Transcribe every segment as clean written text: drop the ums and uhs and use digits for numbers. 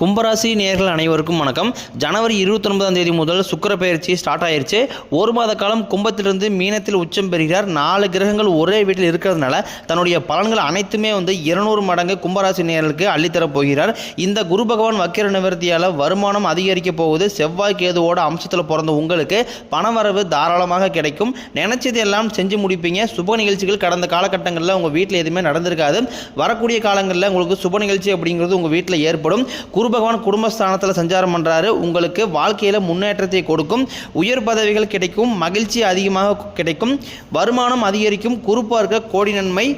கும்பராசி நேயர்கள் அனைவருக்கும் வணக்கம். ஜனவரி 29ஆம் தேதி முதல் சுக்கிர பெயர்ச்சி ஸ்டார்ட் ஆயிருச்சு. ஒரு மாத காலம் கும்பத்திலிருந்து மீனத்தில் உச்சம் பெறுகிறார். 4 கிரகங்கள் ஒரே வீட்டில் இருக்கிறதுனால தன்னுடைய பலன்கள் அனைத்துமே 200 மடங்கு கும்பராசி நேயர்களுக்கு அள்ளித்தரப் போகிறார். இந்த குரு பகவான் வக்கிர நிவர்த்தியால் வருமானம் அதிகரிக்க போகுது. செவ்வாய் கேதுவோட அம்சத்தில் பிறந்த உங்களுக்கு பணவரவு தாராளமாக கிடைக்கும். நினைச்சது எல்லாம் செஞ்சு முடிப்பீங்க. சுப நிகழ்ச்சிகள் கடந்த காலகட்டங்களில் உங்கள் வீட்டில் எதுவுமே நடந்திருக்காது. வரக்கூடிய காலங்களில் உங்களுக்கு சுப நிகழ்ச்சி அப்படிங்கிறது உங்கள் வீட்டில் ஏற்படும். குரு பகவான் குடும்பஸ்தானத்தில் சஞ்சாரம் பண்றாரு. உங்களுக்கு வாழ்க்கையில முன்னேற்றத்தை கொடுக்கும். உயர் பதவிகள் கிடைக்கும். மகிழ்ச்சி அதிகமாக கிடைக்கும். வருமானம் அதிகரிக்கும். குரு பார்க்க கோடி நன்மை.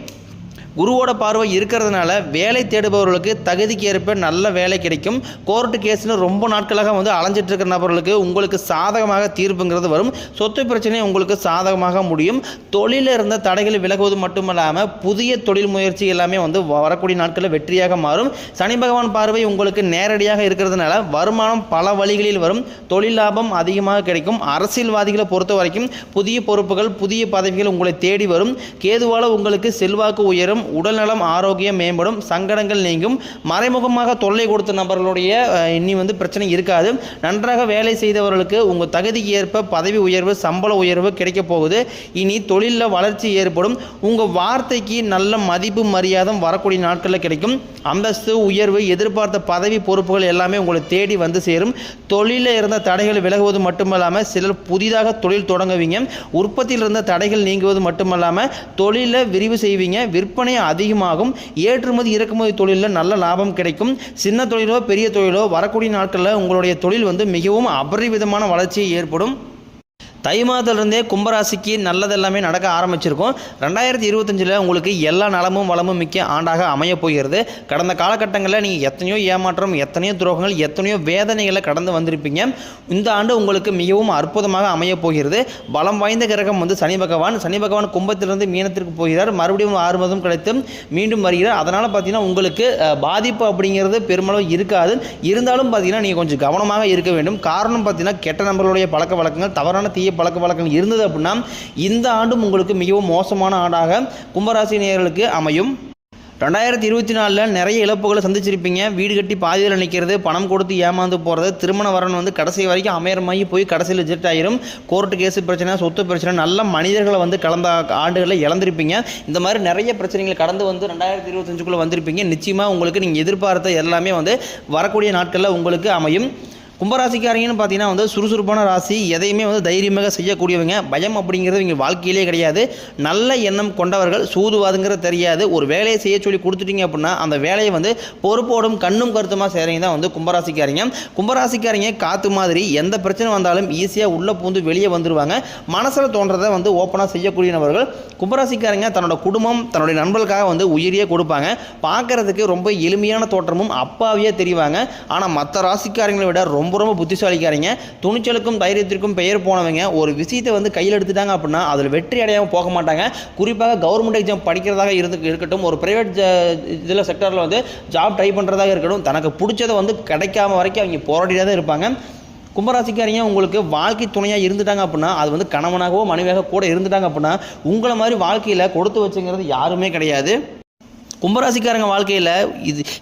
குருவோட பார்வை இருக்கிறதுனால வேலை தேடுபவர்களுக்கு தகுதிக்கு ஏற்ப நல்ல வேலை கிடைக்கும். கோர்ட்டு கேஸ்னு ரொம்ப நாட்களாக அலைஞ்சிட்டு இருக்கிற நபர்களுக்கு உங்களுக்கு சாதகமாக தீர்ப்புங்கிறது வரும். சொத்து பிரச்சனை உங்களுக்கு சாதகமாக முடியும். தொழிலில் இருந்த தடைகள் விலகுவது மட்டுமல்லாமல் புதிய தொழில் முயற்சி எல்லாமே வரக்கூடிய நாட்களில் வெற்றியாக மாறும். சனி பகவான் பார்வை உங்களுக்கு நேரடியாக இருக்கிறதுனால வருமானம் பல வழிகளில் வரும். தொழில் லாபம் அதிகமாக கிடைக்கும். அரசியல்வாதிகளை பொறுத்த வரைக்கும் புதிய பொறுப்புகள் புதிய பதவிகள் உங்களை தேடி வரும். கேதுவால உங்களுக்கு செல்வாக்கு உயரும். உடல்நலம் ஆரோக்கியம் மேம்படும். சங்கடங்கள் நீங்கும். மறைமுகமாக தொல்லை கொடுத்த நபர்களுடைய இனி பிரச்சனை இருக்காது. நன்றாக வேலை செய்தவர்களுக்கு உங்கள் தகுதிக்கு ஏற்ப பதவி உயர்வு சம்பள உயர்வு கிடைக்க போகுது. இனி தொழிலில் வளர்ச்சி ஏற்படும். உங்கள் வார்த்தைக்கு நல்ல மதிப்பு மரியாதை வரக்கூடிய நாட்களில் கிடைக்கும். அந்தஸ்து உயர்வு எதிர்பார்த்த பதவி பொறுப்புகள் எல்லாமே உங்களை தேடி சேரும். தொழிலில் இருந்த தடைகள் விலகுவது மட்டுமல்லாமல் சிலர் புதிதாக தொழில் தொடங்குவீங்க. உற்பத்தியில் இருந்த தடைகள் நீங்குவது மட்டுமல்லாமல் தொழிலை விரிவு செய்வீங்க. விற்பனை அதிகமாகும். ஏற்றுமதி இறக்குமதி தொழிலில் நல்ல லாபம் கிடைக்கும். சின்ன தொழிலோ பெரிய தொழிலோ வரக்கூடிய நாட்களில் உங்களுடைய தொழில் மிகவும் அபரிவிதமான வளர்ச்சி ஏற்படும். தை மாதத்திலிருந்தே கும்பராசிக்கு நல்லதெல்லாமே நடக்க ஆரம்பிச்சிருக்கும். 2025 உங்களுக்கு எல்லா நலமும் வளமும் மிக்க ஆண்டாக அமையப் போகிறது. கடந்த காலகட்டங்களில் நீங்கள் எத்தனையோ ஏமாற்றம் எத்தனையோ துரோகங்கள் எத்தனையோ வேதனைகளை கடந்து வந்திருப்பீங்க. இந்த ஆண்டு உங்களுக்கு மிகவும் அற்புதமாக அமையப் போகிறது. பலம் வாய்ந்த கிரகம் சனி பகவான். சனி பகவான் கும்பத்திலிருந்து மீனத்திற்கு போகிறார். மறுபடியும் 6 மாதம் கழித்து மீண்டும் வருகிறார். அதனால் பார்த்தீங்கன்னா உங்களுக்கு பாதிப்பு அப்படிங்கிறது பெருமளவு இருக்காது. இருந்தாலும் பார்த்தீங்கன்னா நீங்கள் கொஞ்சம் கவனமாக இருக்க வேண்டும். காரணம் பார்த்தீங்கன்னா கெட்ட நபர்களுடைய பழக்க வழக்கங்கள் தவறான தீய பழக்க வழக்கங்கள் இருந்தது அப்படின்னா இந்த ஆண்டும் உங்களுக்கு மிகவும் மோசமான ஆண்டாக கும்பராசி நேயர்களுக்கு அமையும். 2024 நிறைய இழப்புகளை சந்திச்சிருப்பீங்க. வீடு கட்டி பாதியில் நிற்கிறது, பணம் கொடுத்து ஏமாந்து போகிறது, திருமண வரன் கடைசி வரைக்கும் அமையறமாகி போய் கடைசியில் ரிஜெக்ட் ஆயிரும். கோர்ட்டு கேஸு பிரச்சனை சொத்து பிரச்சனை நல்ல மனிதர்களை கடந்த ஆண்டுகளில் இழந்திருப்பீங்க. இந்த மாதிரி நிறைய பிரச்சனைகள் கடந்து 2025 வந்திருப்பீங்க. நிச்சயமாக உங்களுக்கு நீங்கள் எதிர்பார்த்த எல்லாமே வரக்கூடிய நாட்களில் உங்களுக்கு அமையும். கும்பராசிக்காரங்கன்னு பார்த்தீங்கன்னா சுறுசுறுப்பான ராசி. எதையுமே தைரியமாக செய்யக்கூடியவங்க. பயம் அப்படிங்கிறது இவங்க வாழ்க்கையிலே கிடையாது. நல்ல எண்ணம் கொண்டவர்கள். சூதுவாதுங்கிறது தெரியாது. ஒரு வேலையை செய்ய சொல்லி கொடுத்துட்டீங்க அப்படின்னா அந்த வேலையை பொறுப்போடும் கண்ணும் கருத்துமாக செய்கிறீங்க தான் கும்பராசிக்காரங்க. கும்பராசிக்காரங்க காற்று மாதிரி எந்த பிரச்சனை வந்தாலும் ஈஸியாக உள்ளே பூந்து வெளியே வந்துடுவாங்க. மனசில் தோன்றதை ஓப்பனாக செய்யக்கூடியவர்கள். கும்பராசிக்காரங்க தன்னோட குடும்பம் தன்னுடைய நண்பர்களுக்காக உயிரியே கொடுப்பாங்க. பார்க்கறதுக்கு ரொம்ப எளிமையான தோற்றமும் அப்பாவியாக தெரிவாங்க. ஆனால் மற்ற ராசிக்காரங்களை விட ரொம்ப ரொம்ப புத்திசாலிக்காரங்க. துணிச்சலுக்கும் தைரியத்திற்கும் பெயர் போனவங்க. ஒரு விஷயத்தை கையில் எடுத்துட்டாங்க அப்படின்னா அதில் வெற்றி அடையாமல் போக மாட்டாங்க. குறிப்பாக கவர்மெண்ட் எக்ஸாம் படிக்கிறதாக இருக்கட்டும், ஒரு பிரைவேட் இதில் செக்டரில் ஜாப் ட்ரை பண்ணுறதாக இருக்கட்டும், தனக்கு பிடிச்சதை கிடைக்காம வரைக்கும் அவங்க போராடிதான் தான் இருப்பாங்க. கும்பராசிக்காரங்க உங்களுக்கு வாழ்க்கை துணையாக இருந்துட்டாங்க அப்படின்னா அது கணவனாகவோ மனைவியாக கூட இருந்துட்டாங்க அப்படின்னா உங்களை மாதிரி வாழ்க்கையில் கொடுத்து வச்சுங்கிறது யாருமே கிடையாது. கும்பராசிக்காரங்க வாழ்க்கையில்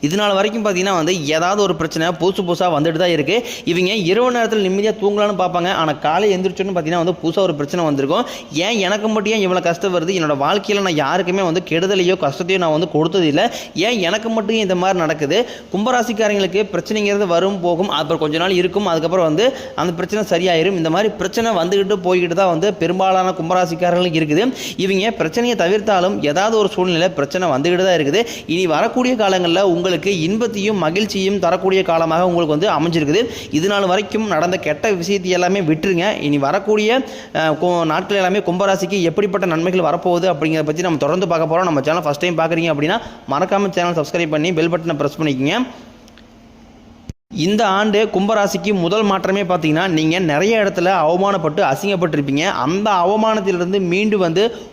இது நாள் வரைக்கும் பார்த்தீங்கன்னா ஏதாவது ஒரு பிரச்சனை புதுசாக வந்துட்டு தான் இருக்குது. இவங்க இரவு நேரத்தில் நிம்மதியாக தூங்கலான்னு பார்ப்பாங்க. ஆனால் காலை எந்திரிச்சோன்னு பார்த்தீங்கன்னா புதுசாக ஒரு பிரச்சனை வந்திருக்கும். ஏன் எனக்கு மட்டும் ஏன் இவ்வளோ கஷ்டம் வருது? என்னோடய வாழ்க்கையில் நான் யாருக்குமே கெடுதலையோ கஷ்டத்தையோ நான் கொடுத்ததில்லை. ஏன் எனக்கு மட்டும் இந்த மாதிரி நடக்குது? கும்பராசிக்காரங்களுக்கு பிரச்சனைங்கிறது வரும் போகும். அப்புறம் கொஞ்ச நாள் இருக்கும். அதுக்கப்புறம் அந்த பிரச்சனை சரியாயிரும். இந்த மாதிரி பிரச்சனை வந்துக்கிட்டு போய்கிட்டு தான் பெரும்பாலான கும்பராசிக்காரர்களுக்கு இருக்குது. இவங்க பிரச்சனையை தவிர்த்தாலும் ஏதாவது ஒரு சூழ்நிலை பிரச்சனை வந்துக்கிட்டு தான் இருக்குது. இனி வரக்கூடிய காலங்களில் உங்களுக்கு இன்பத்தையும் மகிழ்ச்சியும் தரக்கூடிய காலமாக உங்களுக்கு அமைஞ்சிருக்குது. இது நாள் வரைக்கும் நடந்த கெட்ட விஷயத்தை எல்லாமே விட்டுருங்க. இனி வரக்கூடிய நாட்கள் எல்லாமே கும்பராசிக்கு எப்படிப்பட்ட நன்மைகள் வரப்போகுது அப்படிங்கிறத பற்றி நம்ம தொடர்ந்து பார்க்க போகிறோம். நம்ம சேனல் ஃபஸ்ட் டைம் பார்க்குறீங்க அப்படின்னா மறக்காமல் சேனல் சப்ஸ்கிரைப் பண்ணி பெல் பட்டனை ப்ரெஸ் பண்ணிக்கோங்க. இந்த ஆண்டு கும்பராசிக்கு முதல் மாற்றமே பார்த்தீங்கன்னா நீங்கள் நிறைய இடத்துல அவமானப்பட்டு அசிங்கப்பட்டிருப்பீங்க. அந்த அவமானத்திலிருந்து மீண்டு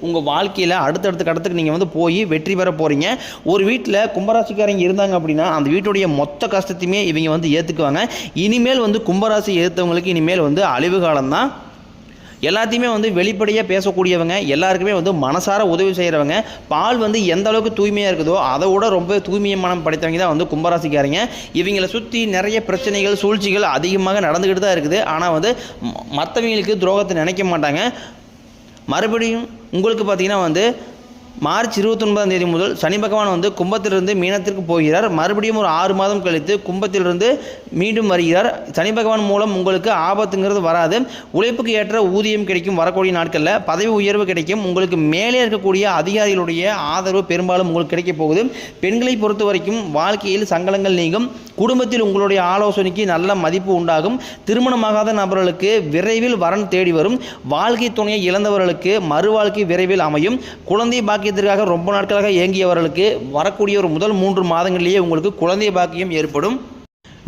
உங்கள் வாழ்க்கையில் அடுத்தடுத்த கடத்துக்கு நீங்கள் போய் வெற்றி பெற போகிறீங்க. ஒரு வீட்டில் கும்பராசிக்காரங்க இருந்தாங்க அப்படின்னா அந்த வீட்டுடைய மொத்த கஷ்டத்தையுமே இவங்க ஏற்றுக்குவாங்க. இனிமேல் கும்பராசி ஏற்றவங்களுக்கு இனிமேல் அழிவு காலம்தான். எல்லாத்தையுமே வந்து வெளிப்படையாக பேசக்கூடியவங்க, எல்லாருக்குமே வந்து மனசார உதவி செய்கிறவங்க. பால் வந்து எந்த அளவுக்கு தூய்மையாக இருக்குதோ அதை விட ரொம்ப தூய்மையை மனம் படைத்தவங்க தான் வந்து கும்பராசிக்காரங்க. இவங்களை சுற்றி நிறைய பிரச்சனைகள் சூழ்ச்சிகள் அதிகமாக நடந்துக்கிட்டு தான் இருக்குது. ஆனால் வந்து மற்றவங்களுக்கு துரோகத்தை நினைக்க மாட்டாங்க. மறுபடியும் உங்களுக்கு பார்த்திங்கன்னா வந்து மார்ச் 29ஆம் தேதி முதல் சனி பகவான் வந்து கும்பத்திலிருந்து மீனத்திற்கு போகிறார். மறுபடியும் ஒரு 6 மாதம் கழித்து கும்பத்திலிருந்து மீண்டும் வருகிறார். சனி பகவான் மூலம் உங்களுக்கு ஆபத்துங்கிறது வராது. உழைப்புக்கு ஏற்ற ஊதியம் கிடைக்கும். வரக்கூடிய நாட்களில் பதவி உயர்வு கிடைக்கும். உங்களுக்கு மேலே இருக்கக்கூடிய அதிகாரிகளுடைய ஆதரவு பெரும்பாலும் உங்களுக்கு கிடைக்க போகுது. பெண்களை பொறுத்த வரைக்கும் வாழ்க்கையில் சங்கடங்கள் நீங்கும். குடும்பத்தில் உங்களுடைய ஆலோசனைக்கு நல்ல மதிப்பு உண்டாகும். திருமணமாகாத நபர்களுக்கு விரைவில் வரன் தேடி வரும். வாழ்க்கை துணையை இழந்தவர்களுக்கு மறுவாழ்க்கை விரைவில் அமையும். குழந்தை பாக்கியத்திற்காக ரொம்ப நாட்களாக இயங்கியவர்களுக்கு வரக்கூடிய ஒரு முதல் 3 மாதங்களிலேயே உங்களுக்கு குழந்தை பாக்கியம் ஏற்படும்.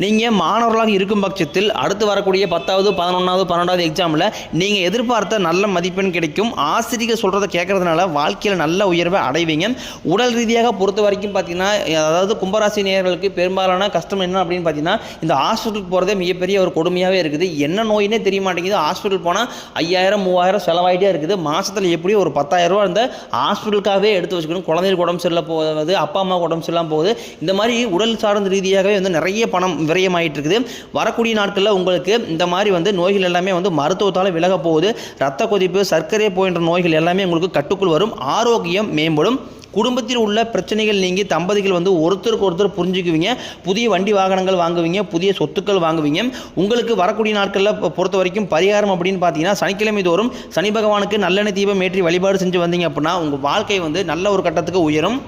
நீங்கள் மாணவர்களாக இருக்கும் பட்சத்தில் அடுத்து வரக்கூடிய 10வது 11வது 12வது எக்ஸாமில் நீங்கள் எதிர்பார்த்த நல்ல மதிப்பெண் கிடைக்கும். ஆசிரியர் சொல்கிறத கேட்கறதுனால வாழ்க்கையில் நல்ல உயர்வை அடைவீங்க. உடல் ரீதியாக பொறுத்த வரைக்கும் பார்த்தீங்கன்னா, அதாவது கும்பராசி நேயர்களுக்கு பெரும்பாலான கஷ்டம் என்ன அப்படின்னு பார்த்தீங்கன்னா, இந்த ஹாஸ்பிட்டலுக்கு போகிறதே மிகப்பெரிய ஒரு கொடுமையாகவே இருக்குது. என்ன நோயினே தெரிய மாட்டேங்குது. ஹாஸ்பிட்டல் போனால் 5000 3000 செலவாயிட்டே இருக்குது. மாதத்தில் எப்படியும் ஒரு 10,000 ரூபா இந்த ஹாஸ்பிட்டலுக்காகவே எடுத்து வச்சுக்கணும். குழந்தைகளுக்கு உடம்பு சரியில்லை போகுது, அப்பா அம்மா உடம்பு சரியில்லாமல் போகுது. இந்த மாதிரி உடல் சார்ந்த ரீதியாகவே வந்து நிறைய பணம் விரயமாயிட்டு இருக்குது. வரக்கூடிய நாட்களில் உங்களுக்கு இந்த மாதிரி வந்து நோய்கள் எல்லாமே வந்து மருத்துவத்தால் விலக போகுது. ரத்த கொதிப்பு, சர்க்கரை போன்ற நோய்கள் எல்லாமே உங்களுக்கு கட்டுக்குள் வரும். ஆரோக்கியம் மேம்படும். குடும்பத்தில் உள்ள பிரச்சனைகள் நீங்கி தம்பதிகள் வந்து ஒருத்தருக்கு ஒருத்தர் புரிஞ்சுக்குவீங்க. புதிய வண்டி வாகனங்கள் வாங்குவீங்க, புதிய சொத்துக்கள் வாங்குவீங்க. உங்களுக்கு வரக்கூடிய நாட்களில் பொறுத்த வரைக்கும் பரிகாரம் அப்படின்னு பார்த்தீங்கன்னா, சனிக்கிழமை தோறும் சனி பகவானுக்கு நல்லெண்ணெய் தீபம் ஏற்றி வழிபாடு செஞ்சு வந்தீங்க அப்படின்னா உங்கள் வாழ்க்கை வந்து நல்ல ஒரு கட்டத்துக்கு உயரும்.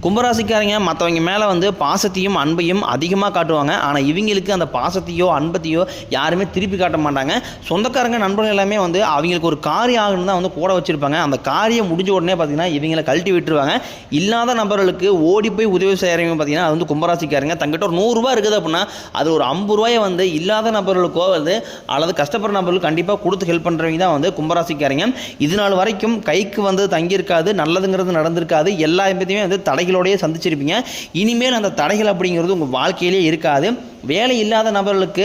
கும்பராசிக்காரங்க மற்றவங்க மேலே வந்து பாசத்தையும் அன்பையும் அதிகமாக காட்டுவாங்க. ஆனால் இவங்களுக்கு அந்த பாசத்தையோ அன்பத்தையோ யாருமே திருப்பி காட்ட மாட்டாங்க. சொந்தக்காரங்க நண்பர்கள் எல்லாமே வந்து அவங்களுக்கு ஒரு காரியம் ஆகணும் தான் வந்து கூட வச்சுருப்பாங்க. அந்த காரியம் முடிஞ்ச உடனே பார்த்தீங்கன்னா இவங்களை கழட்டி விட்டுருவாங்க. இல்லாத நபர்களுக்கு ஓடி போய் உதவி செய்கிறவங்க பார்த்தீங்கன்னா அது வந்து கும்பராசிக்காரங்க. தங்கிட்ட ஒரு 100 ரூபா இருக்குது அப்படின்னா அது ஒரு 50 ரூபாயை வந்து இல்லாத நபர்களுக்கோ வந்து அல்லது கஷ்டப்படுற நபர்களுக்கு கண்டிப்பாக கொடுத்து ஹெல்ப் பண்ணுறவங்க தான் வந்து கும்பராசிக்காரங்க. இது நாள் வரைக்கும் கைக்கு வந்து தங்கியிருக்காது, நல்லதுங்கிறது நடந்திருக்காது. எல்லா எப்பயுமே வந்து தடைகளோடையே சந்திச்சிருப்பீங்க. இனிமேல் அந்த தடைகள் அப்படிங்கிறது உங்கள் வாழ்க்கையிலே இருக்காது. வேலை இல்லாத நபர்களுக்கு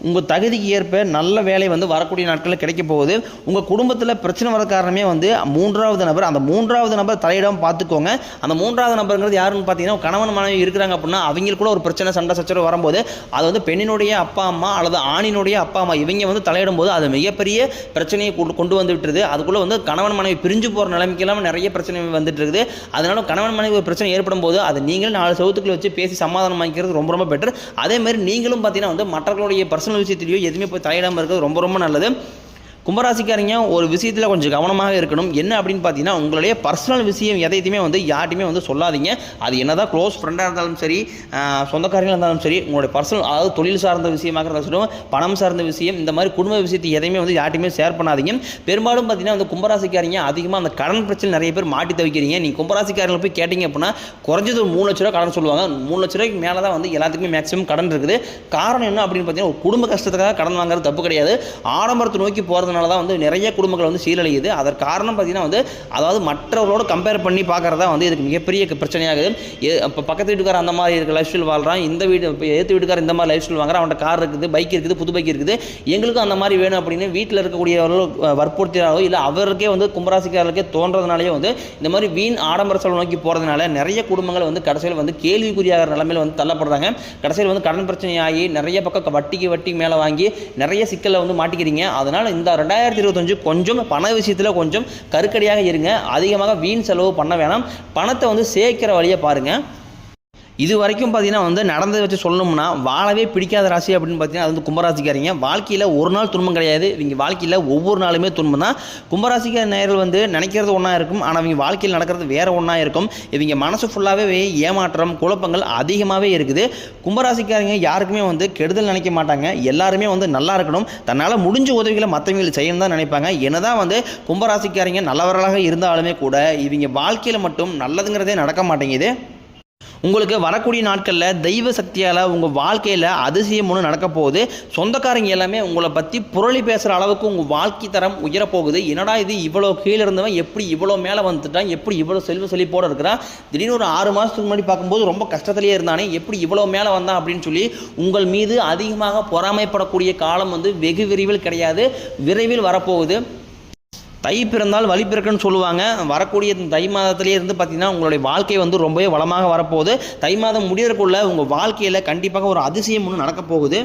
உங்கள் தகுதிக்கு ஏற்ப நல்ல வேலை வந்து வரக்கூடிய நாட்களில் கிடைக்க போகுது. உங்கள் குடும்பத்தில் பிரச்சனை வர காரணமே வந்து 3வது நபர். அந்த 3வது நபர் தலையிடாமல் பார்த்துக்கோங்க. அந்த 3வது நபருங்கிறது யாருன்னு பார்த்தீங்கன்னா, கணவன் மனைவி இருக்கிறாங்க அப்படின்னா அவங்களுக்கு கூட ஒரு பிரச்சனை சண்டை சச்சரவு வரும்போது அது வந்து பெண்ணினுடைய அப்பா அம்மா அல்லது ஆணினுடைய அப்பா அம்மா இவங்க வந்து தலையிடும் போது அது மிகப்பெரிய பிரச்சனையை கொண்டு வந்து விட்டுருது. அதுக்குள்ளே வந்து கணவன் மனைவி பிரிஞ்சு போகிற நிலைமைக்கெல்லாம் நிறைய பிரச்சனை வந்துட்டு இருக்குது. அதனால கணவன் மனைவி ஒரு பிரச்சனை ஏற்படும் போது அது நீங்களும் 4 செவத்துக்குள்ள வச்சு பேசி சமாதானம் வாங்கிக்கிறது ரொம்ப ரொம்ப பெட்டர். அதேமாதிரி நீங்களும் பார்த்தீங்கன்னா வந்து மற்றவர்களுடைய பர்சனல் விஷயத்திலேயோ எதுவுமே போய் தலையிடாமல் இருக்கிறது ரொம்ப ரொம்ப நல்லது. கும்பராசிக்காரங்க ஒரு விஷயத்தில் கொஞ்சம் கவனமாக இருக்கணும். என்ன அப்படின்னு பார்த்தீங்கன்னா, உங்களுடைய பர்சனல் விஷயம் எதையுமே வந்து யார்ட்டையுமே வந்து சொல்லாதீங்க. அது என்னதான் க்ளோஸ் ஃப்ரெண்டாக இருந்தாலும் சரி, சொந்தக்காரங்களாக இருந்தாலும் சரி, உங்களுடைய பர்சனல் அதாவது தொழில் சார்ந்த விஷயமாக இருந்தாலும் சரி, பணம் சார்ந்த விஷயம், இந்த மாதிரி குடும்ப விஷயத்தை எதையுமே வந்து யார்ட்டையுமே ஷேர் பண்ணாதீங்க. பெரும்பாலும் பார்த்தீங்கன்னா வந்து கும்பராசிக்காரங்க அதிகமாக அந்த கடன் பிரச்சனை நிறைய பேர் மாட்டி தவிக்கிறீங்க. நீங்கள் கும்பராசிக்காரங்களை போய் கேட்டிங்க அப்படின்னா குறைஞ்சது ஒரு 3 லட்ச ரூபா கடன் சொல்லுவாங்க. 3 லட்ச ரூபாய்க்கு மேலே தான் வந்து எல்லாத்துக்குமே மேக்ஸிமம் கடன் இருக்குது. காரணம் என்ன அப்படின்னு பார்த்தீங்கன்னா, ஒரு குடும்ப கஷ்டத்துக்காக கடன் வாங்குறது தப்பு கிடையாது. ஆடம்பரத்தை நோக்கி போகிறது தான் வந்து நிறைய குடும்பங்கள் வந்து சீரழியுது. அதற்கு காரணம் பார்த்தீங்கன்னா வந்து அதாவது மற்றவர்களோட கம்பேர் பண்ணி பார்க்கறதா வந்து இதுக்கு மிகப்பெரிய பிரச்சனையாகுது. இப்போ பக்கத்து வீட்டுக்கார அந்த மாதிரி இருக்க லைஃப் ஸ்டைல் வாழ்றான், இந்த வீடு இப்போ ஏற்று வீட்டுக்கார இந்த மாதிரி லைஃப் ஸ்டைல் வாங்குறான், அவன்கிட்ட கார் இருக்குது, பைக் இருக்குது, புது பைக் இருக்குது, எங்களுக்கும் அந்த மாதிரி வேணும் அப்படின்னு வீட்டில் இருக்கக்கூடியவர்கள் வற்புறுத்தினாலோ இல்லை அவருக்கே வந்து கும்பராசிக்காரர்களுக்கே தோன்றதுனாலேயே வந்து இந்த மாதிரி வீண் ஆடம்பர செலவு நோக்கி போகிறதுனால நிறைய குடும்பங்கள் வந்து கடைசியில் வந்து கேள்விக்குறியாகிற நிலைமையில் வந்து தள்ளப்படுறாங்க. கடைசியில் வந்து கடன் பிரச்சனையாகி நிறைய பக்கம் வட்டிக்கு மேலே வாங்கி நிறைய சிக்கலில் வந்து மாட்டிக்கிறீங்க. அதனால் இந்த 2025 கொஞ்சம் பண விஷயத்தில் கொஞ்சம் கருக்கடியாக இருங்க. அதிகமாக வீண் செலவு பண்ண வேணாம். பணத்தை வந்து சேர்க்கிற வழியை பாருங்கள். இது வரைக்கும் பார்த்தீங்கன்னா வந்து நடந்ததை வச்சு சொல்லணும்னா வாழவே பிடிக்காத ராசி அப்படின்னு பார்த்தீங்கன்னா அது வந்து கும்பராசிக்காரங்க. வாழ்க்கையில் ஒரு நாள் துன்பம் கிடையாது. இவங்க வாழ்க்கையில் ஒவ்வொரு நாளுமே துன்பம் தான். கும்பராசிக்கார நேயர்கள் வந்து நினைக்கிறது ஒன்றா இருக்கும், ஆனால் இவங்க வாழ்க்கையில் நடக்கிறது வேறு ஒன்றா இருக்கும். இவங்க மனசு ஃபுல்லாகவே ஏமாற்றம் குழப்பங்கள் அதிகமாகவே இருக்குது. கும்பராசிக்காரங்க யாருக்குமே வந்து கெடுதல் நினைக்க மாட்டாங்க. எல்லாருமே வந்து நல்லா இருக்கணும், தன்னால் முடிஞ்ச உதவிகளை மற்றவங்களுக்கு செய்யணும் தான் நினைப்பாங்க. என்னதான் வந்து கும்பராசிக்காரங்க நல்லவர்களாக இருந்தாலுமே கூட இவங்க வாழ்க்கையில் மட்டும் நல்லதுங்கிறதே நடக்க மாட்டேங்குது. உங்களுக்கு வரக்கூடிய நாட்களில் தெய்வ சக்தியால் உங்கள் வாழ்க்கையில் அதிசயம் ஒன்று நடக்க போகுது. சொந்தக்காரங்க எல்லாமே உங்களை பற்றி புரளி பேசுகிற அளவுக்கு உங்கள் வாழ்க்கை தரம் உயரப்போகுது. என்னடா இது இவ்வளோ கீழே இருந்தவன் எப்படி இவ்வளோ மேலே வந்துட்டான், எப்படி இவ்வளோ செல்வ செழிப்போடு இருக்கிறான், திடீர்னு ஒரு 6 மாதத்துக்கு முன்னாடி பார்க்கும்போது ரொம்ப கஷ்டத்துலேயே இருந்தானே, எப்படி இவ்வளோ மேலே வந்தான் அப்படின்னு சொல்லி உங்கள் மீது அதிகமாக பொறாமைப்படக்கூடிய காலம் வந்து வெகு விரைவில் கிடையாது, விரைவில் வரப்போகுது. தை பிறந்தால் வழி பிறக்குன்னு சொல்லுவாங்க. வரக்கூடிய தை மாதத்திலே இருந்து பார்த்தீங்கன்னா உங்களுடைய வாழ்க்கை வந்து ரொம்பவே வளமாக வரப்போகுது. தை மாதம் முடியறதுக்குள்ள உங்கள் வாழ்க்கையில் கண்டிப்பாக ஒரு அதிசயம் ஒன்று நடக்க போகுது.